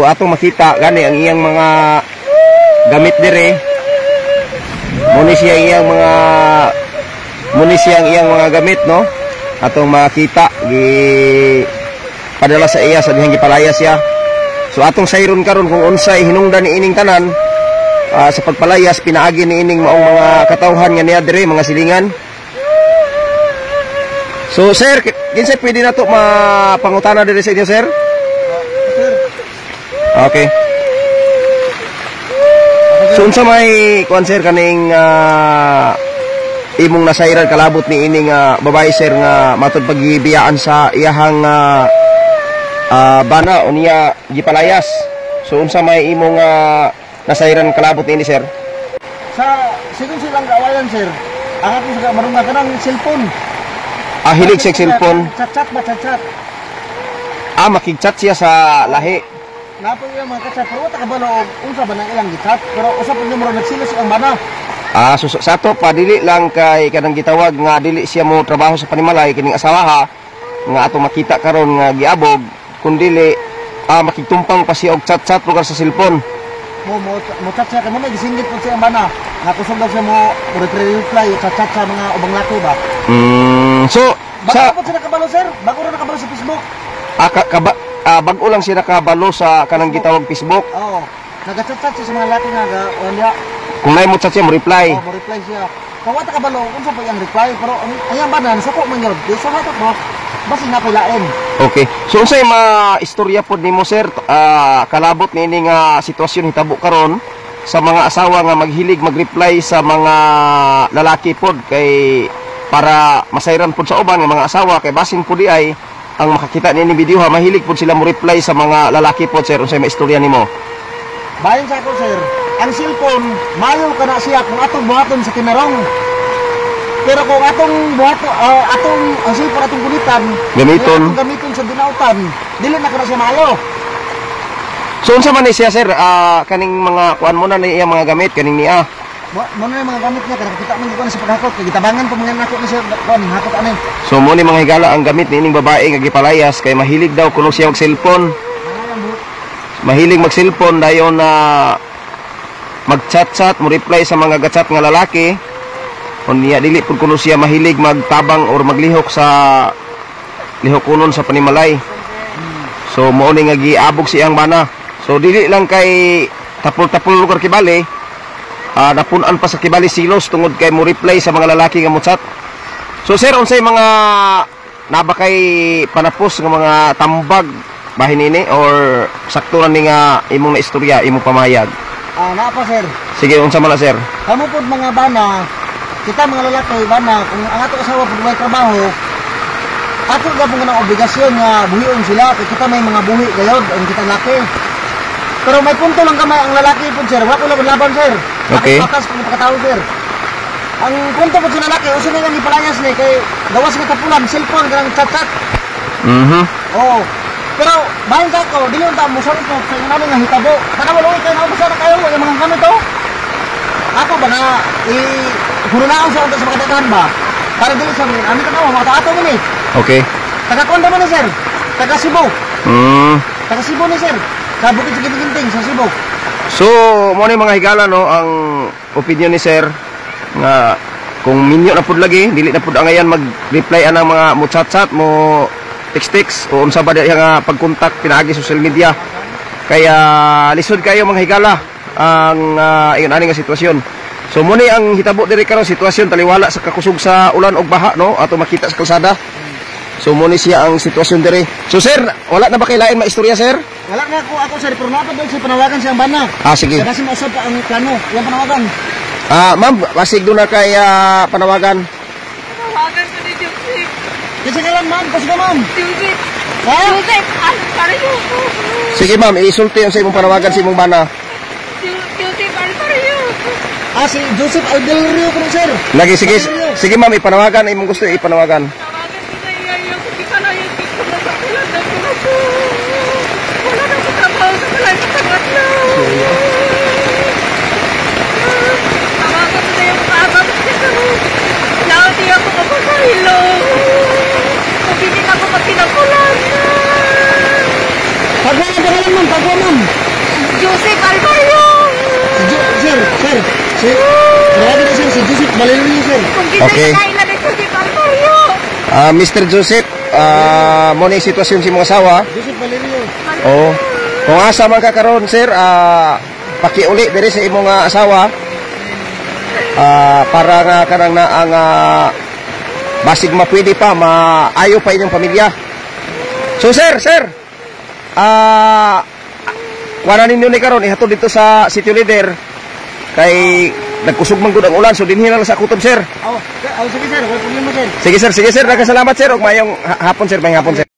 So atong makita gani ang iyang mga gamit dire. Muni siya iyang mga gamit, no? Atong makita gi padala sa iya sa dihang gipalayas siya. So atong sayron karon kung unsay hinungdan ni ining tanan sa pagpalayas pinaagi ni ining maong mga katawhan nga niya dire, mga silingan. So sir, kinsa pwede nato mapangutana dire sa inyo, sir? Okay. So unsa may kuan sir kaning imong nasayran kalabot ni ining babae sir nga matud pagbibiyaan sa iyahang bana o niya gipalayas. So unsa may imong nasayran kalabot ni ini, sir? Sa sigon silang gawayan, sir. Ang ato sa marunga kanang cellphone. Hilig siya cellphone. Chat ba chat. Makig-chat siya sa lahi. Napo yung mga chat pero ta kabalo unsa ba nang ilang gichat pero usa pud mo nagsilos ang bana. So sa ato pa dili lang kay kanang gitawag nga dili siya mo trabaho sa panimalay kining asawa nga ato makita karon nga giabog kun dili makigtumpang pa siya og chat-chat lugar sa cellphone. Mo chat siya kamo may gisingit pud siya ang bana. Nakusog daw siya mo reply chat sa mga ubang laki ba. So bago po siya nakabalo, sir. Bago na nakabalo sa Facebook. Bago lang siya nakabalo sa kanang gitawag Facebook. Oo. Nag-chat siya sa mga laki nga wala. Kung may mo chat siya mo reply. Mo reply siya. Kung wata kabalo unsa pa yang reply pero ayan ba na suko man gyud. Di sa hatok mo. Basi na pilain. Okay. So unsay istorya pod nimo, sir, kalabot ni ining sitwasyon hitabo karon sa mga asawa nga maghilig mag-reply sa mga lalaki pod kay para masayran pod sa uban nga mga asawa kay basin pod ay ang makakita ni video mahilig pod sila mo reply sa mga lalaki pod, sir. Unsay maistorya nimo? Bayan sa ako, sir. Ang cellphone mayo kana siya kung atong buhaton sa kimerong. Pero kung atong buhaton ang cellphone atong gulitan gamiton sa dinautan dili na kana siya mayo. So unsa man ni siya, sir? Kaning mga kuan mo na ni iya mga gamit kaning niya. Mo na mga gamit niya kada kita man sa paghakot kay gitabangan pa mga nako ni siya kon hakot ani. So mo ni mga higala ang gamit ni ining babae nga gipalayas kay mahilig daw kuno siya og cellphone. Mahilig mag-cellphone dayon na mag-chat-chat mo reply sa mga gatchat nga lalaki. Unya dili pud kuno siya mahilig magtabang or maglihok sa lihokunon sa panimalay. So mao ni nga giabog siyang bana. So dili lang kay tapol-tapol lugar kibali, napunan pa sa kibali silos tungod kay mo reply sa mga lalaki nga mo chat. So sir, unsay mga nabakay panapos nga mga tambag bahin ini or sakto na ni nga imong naistorya imong pamayag? Na pa, sir. Sige, unsa man na, sir? Kamo pud mga bana, kita mga lalaki bana kung ang ato asawa pud may trabaho, ato gabong ng obligasyon nga buhion sila kay kita may mga buhi gayod ang kita laki. Pero may punto lang kamay ang lalaki pud, sir. Wa ko laban, sir. Okay. Patas kung pagkatao, sir. Ang punto pud sa lalaki usa nga gipalayas ni kay gawas nga tapulan cellphone kanang chat-chat. Oh. Pero bahin ka ko, dili unta mo sa ito sa namin nga hitabo. Kada wala kay naubusan na kayo yung mga gamit to. Ako ba na hurunaon sa unta sa makadaghan ba? Para dili sa amin ka mo ato mo ni. Okay. Taga Konda man ni, sir. Taga Cebu. Taga Cebu ni, sir. Sa Bukid sa Ginting sa Cebu. So, mo ni mga higala no ang opinion ni sir nga kung minyo na pud lagi, dili na pud angayan mag-reply anang mga mo chat-chat mo text o unsa ba diya nga pagkontak pinaagi social media. Kaya lisod kayo mga higala ang iyon ani nga sitwasyon. So muni ang hitabo diri karon sitwasyon taliwala sa kakusog sa ulan og baha no ato makita sa kalsada. So muni siya ang sitwasyon diri. So sir, wala na ba kay lain maistorya, sir? Wala na ako sir, pero nato doon si panawagan siyang bana. Sige. Kasi mausap ang plano, yung panawagan. Ma'am, basig doon na kay panawagan. Panawagan ko ni Joseph. Kasi kailan, ma'am? Kasi ka, ma'am? Joseph. Ha? Joseph, Alpario. Sige, ma'am, isulti yung sa imong panawagan sa imong bana. Joseph Alpario. Si Joseph Alpario ko, sir. Lagi, sige. Sige, ma'am, ipanawagan. Imong gusto ipanawagan. Panawagan ko na iya. Hindi ka na yung dito na sa kulang na ko. Wala na ko trabaho sa kulang sa tangat na. Tawagan ko na yung kaabang siya sa Hindi ako kapapahilo. Hindi ako magpinakulan. Pagwa, ma'am. Si, grabe na sir, si Joseph Valerio sir. Kung Okay. kinakailan ito si Pantayo. Mr. Joseph, mo na yung sitwasyon si mong asawa. Joseph Valerio. Oo. Kung asa man ka karon sir, pakiuli diri sa imong asawa. Para nga kanang na ang basig mapwede pa, maayo pa inyong pamilya. So sir, wala ninyo ni karon ihatod dito sa city leader kay nagkusog man gud ang ulan, so dinhi lang sa kutob sir. Oh, sige sir, wala problema sir. Sige sir, nagkasalamat sir, ug mayong hapon sir, mayong hapon sir.